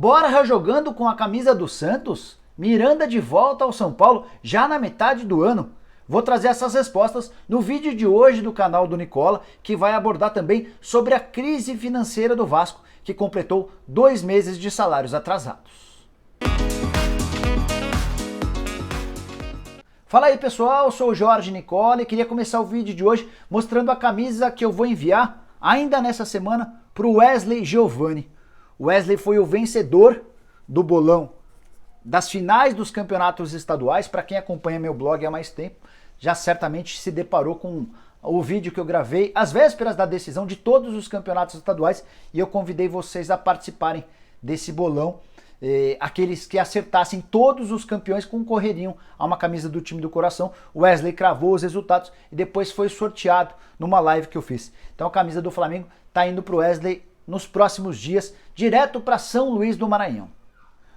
Borja jogando com a camisa do Santos? Miranda de volta ao São Paulo já na metade do ano? Vou trazer essas respostas no vídeo de hoje do canal do Nicola, que vai abordar também sobre a crise financeira do Vasco, que completou 2 meses de salários atrasados. Fala aí pessoal, eu sou o Jorge Nicola e queria começar o vídeo de hoje mostrando a camisa que eu vou enviar ainda nessa semana para o Wesley Giovani. O Wesley foi o vencedor do bolão das finais dos campeonatos estaduais. Para quem acompanha meu blog há mais tempo, já certamente se deparou com o vídeo que eu gravei às vésperas da decisão de todos os campeonatos estaduais e eu convidei vocês a participarem desse bolão. Aqueles que acertassem todos os campeões concorreriam a uma camisa do time do coração. O Wesley cravou os resultados e depois foi sorteado numa live que eu fiz. Então a camisa do Flamengo está indo para o Wesley nos próximos dias, direto para São Luís do Maranhão.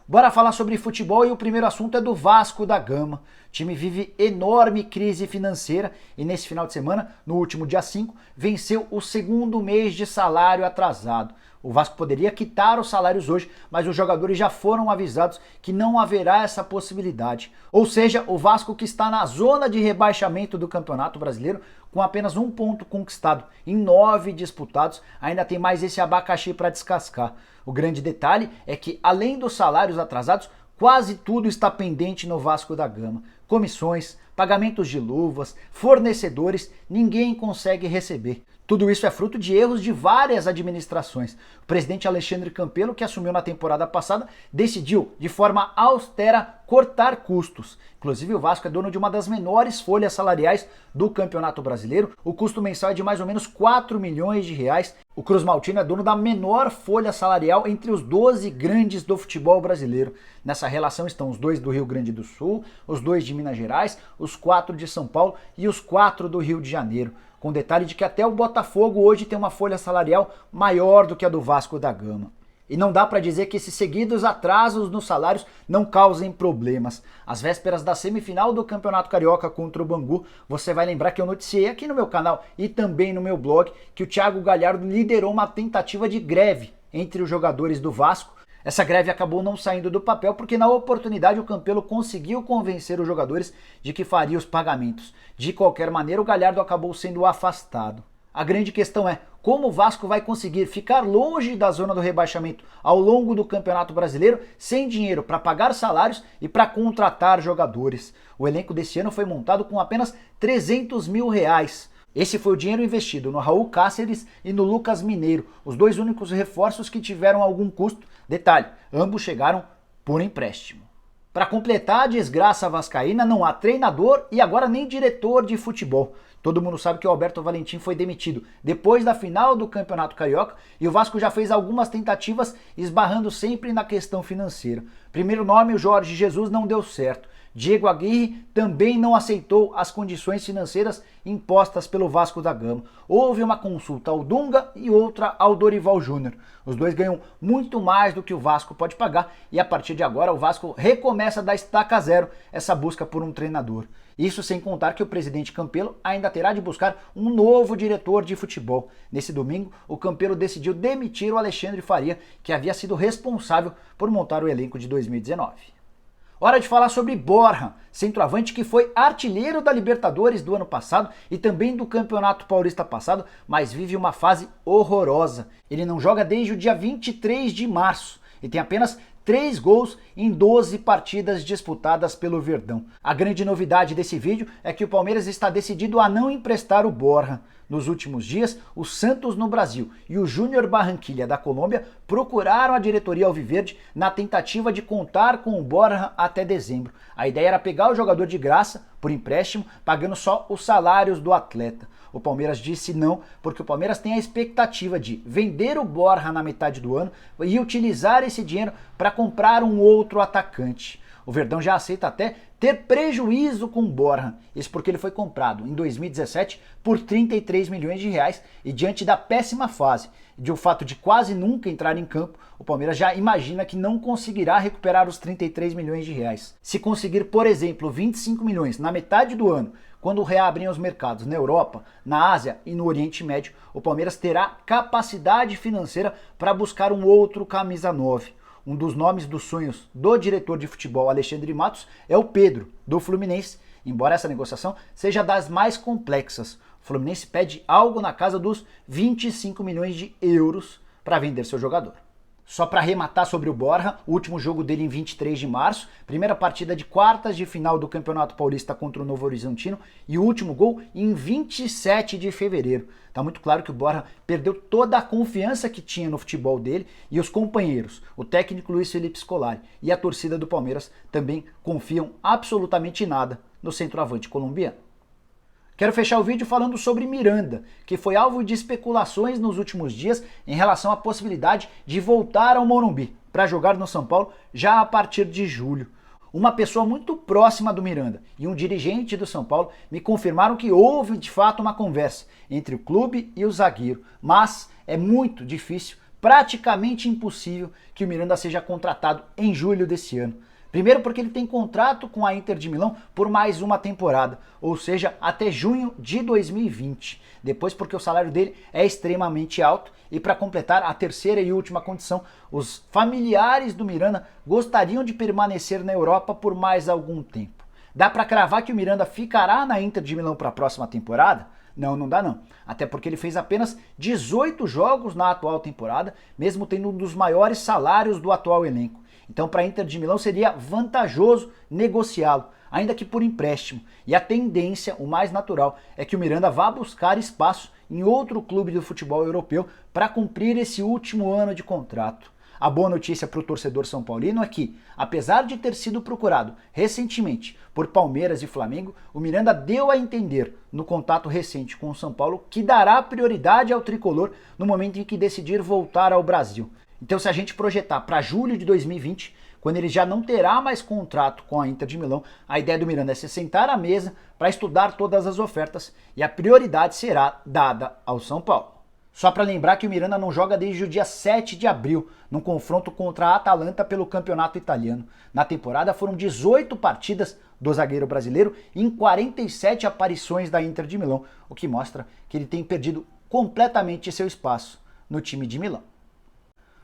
Bora falar sobre futebol e o primeiro assunto é do Vasco da Gama. O time vive enorme crise financeira e nesse final de semana, no último dia 5, venceu o segundo mês de salário atrasado. O Vasco poderia quitar os salários hoje, mas os jogadores já foram avisados que não haverá essa possibilidade. Ou seja, o Vasco, que está na zona de rebaixamento do Campeonato Brasileiro, com apenas 1 ponto conquistado em 9 disputados, ainda tem mais esse abacaxi para descascar. O grande detalhe é que, além dos salários atrasados, quase tudo está pendente no Vasco da Gama. Comissões, pagamentos de luvas, fornecedores, ninguém consegue receber. Tudo isso é fruto de erros de várias administrações. O presidente Alexandre Campelo, que assumiu na temporada passada, decidiu de forma austera cortar custos. Inclusive o Vasco é dono de uma das menores folhas salariais do Campeonato Brasileiro. O custo mensal é de mais ou menos 4 milhões de reais. O Cruz Maltino é dono da menor folha salarial entre os 12 grandes do futebol brasileiro. Nessa relação estão os 2 do Rio Grande do Sul, os 2 de Minas Gerais, os 4 de São Paulo e os 4 do Rio de Janeiro. Com detalhe de que até o Botafogo hoje tem uma folha salarial maior do que a do Vasco da Gama. E não dá para dizer que esses seguidos atrasos nos salários não causem problemas. Às vésperas da semifinal do Campeonato Carioca contra o Bangu, você vai lembrar que eu noticiei aqui no meu canal e também no meu blog que o Thiago Galhardo liderou uma tentativa de greve entre os jogadores do Vasco. Essa greve acabou não saindo do papel porque na oportunidade o Campelo conseguiu convencer os jogadores de que faria os pagamentos. De qualquer maneira, o Galhardo acabou sendo afastado. A grande questão é como o Vasco vai conseguir ficar longe da zona do rebaixamento ao longo do Campeonato Brasileiro sem dinheiro para pagar salários e para contratar jogadores. O elenco desse ano foi montado com apenas 300 mil reais. Esse foi o dinheiro investido no Raul Cáceres e no Lucas Mineiro, os 2 únicos reforços que tiveram algum custo. Detalhe, ambos chegaram por empréstimo. Para completar a desgraça vascaína, não há treinador e agora nem diretor de futebol. Todo mundo sabe que o Alberto Valentim foi demitido depois da final do Campeonato Carioca e o Vasco já fez algumas tentativas esbarrando sempre na questão financeira. Primeiro nome, o Jorge Jesus, não deu certo. Diego Aguirre também não aceitou as condições financeiras impostas pelo Vasco da Gama. Houve uma consulta ao Dunga e outra ao Dorival Júnior. Os 2 ganham muito mais do que o Vasco pode pagar e a partir de agora o Vasco recomeça da estaca zero essa busca por um treinador. Isso sem contar que o presidente Campelo ainda terá de buscar um novo diretor de futebol. Nesse domingo, o Campelo decidiu demitir o Alexandre Faria, que havia sido responsável por montar o elenco de 2019. Hora de falar sobre Borja, centroavante que foi artilheiro da Libertadores do ano passado e também do Campeonato Paulista passado, mas vive uma fase horrorosa. Ele não joga desde o dia 23 de março e tem apenas 3 gols em 12 partidas disputadas pelo Verdão. A grande novidade desse vídeo é que o Palmeiras está decidido a não emprestar o Borja. Nos últimos dias, o Santos no Brasil e o Júnior Barranquilla da Colômbia procuraram a diretoria alviverde na tentativa de contar com o Borja até dezembro. A ideia era pegar o jogador de graça, por empréstimo, pagando só os salários do atleta. O Palmeiras disse não, porque o Palmeiras tem a expectativa de vender o Borja na metade do ano e utilizar esse dinheiro para comprar um outro atacante. O Verdão já aceita até ter prejuízo com o Borja, isso porque ele foi comprado em 2017 por 33 milhões de reais e diante da péssima fase e de o fato de quase nunca entrar em campo, o Palmeiras já imagina que não conseguirá recuperar os 33 milhões de reais. Se conseguir, por exemplo, 25 milhões na metade do ano, quando reabrem os mercados na Europa, na Ásia e no Oriente Médio, o Palmeiras terá capacidade financeira para buscar um outro camisa 9. Um dos nomes dos sonhos do diretor de futebol Alexandre Matos é o Pedro, do Fluminense, embora essa negociação seja das mais complexas. O Fluminense pede algo na casa dos 25 milhões de euros para vender seu jogador. Só para arrematar sobre o Borja, o último jogo dele em 23 de março, primeira partida de quartas de final do Campeonato Paulista contra o Novo Horizontino e o último gol em 27 de fevereiro. Tá muito claro que o Borja perdeu toda a confiança que tinha no futebol dele e os companheiros, o técnico Luiz Felipe Scolari e a torcida do Palmeiras também confiam absolutamente nada no centroavante colombiano. Quero fechar o vídeo falando sobre Miranda, que foi alvo de especulações nos últimos dias em relação à possibilidade de voltar ao Morumbi para jogar no São Paulo já a partir de julho. Uma pessoa muito próxima do Miranda e um dirigente do São Paulo me confirmaram que houve de fato uma conversa entre o clube e o zagueiro, mas é muito difícil, praticamente impossível, que o Miranda seja contratado em julho desse ano. Primeiro porque ele tem contrato com a Inter de Milão por mais uma temporada, ou seja, até junho de 2020. Depois porque o salário dele é extremamente alto e para completar a terceira e última condição, os familiares do Miranda gostariam de permanecer na Europa por mais algum tempo. Dá para cravar que o Miranda ficará na Inter de Milão para a próxima temporada? Não, não dá não. Até porque ele fez apenas 18 jogos na atual temporada, mesmo tendo um dos maiores salários do atual elenco. Então, para a Inter de Milão seria vantajoso negociá-lo, ainda que por empréstimo. E a tendência, o mais natural, é que o Miranda vá buscar espaço em outro clube do futebol europeu para cumprir esse último ano de contrato. A boa notícia para o torcedor são paulino é que, apesar de ter sido procurado recentemente por Palmeiras e Flamengo, o Miranda deu a entender no contato recente com o São Paulo que dará prioridade ao tricolor no momento em que decidir voltar ao Brasil. Então, se a gente projetar para julho de 2020, quando ele já não terá mais contrato com a Inter de Milão, a ideia do Miranda é se sentar à mesa para estudar todas as ofertas e a prioridade será dada ao São Paulo. Só para lembrar que o Miranda não joga desde o dia 7 de abril, num confronto contra a Atalanta pelo Campeonato Italiano. Na temporada foram 18 partidas do zagueiro brasileiro em 47 aparições da Inter de Milão, o que mostra que ele tem perdido completamente seu espaço no time de Milão.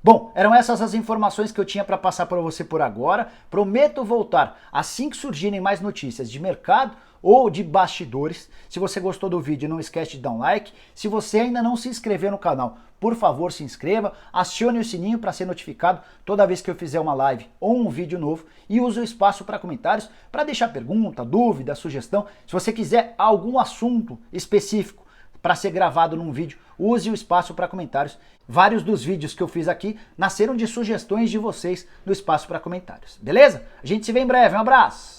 Bom, eram essas as informações que eu tinha para passar para você por agora. Prometo voltar assim que surgirem mais notícias de mercado ou de bastidores. Se você gostou do vídeo, não esquece de dar um like. Se você ainda não se inscreveu no canal, por favor se inscreva, acione o sininho para ser notificado toda vez que eu fizer uma live ou um vídeo novo e use o espaço para comentários para deixar pergunta, dúvida, sugestão. Se você quiser algum assunto específico para ser gravado num vídeo, use o espaço para comentários. Vários dos vídeos que eu fiz aqui nasceram de sugestões de vocês no espaço para comentários. Beleza? A gente se vê em breve. Um abraço!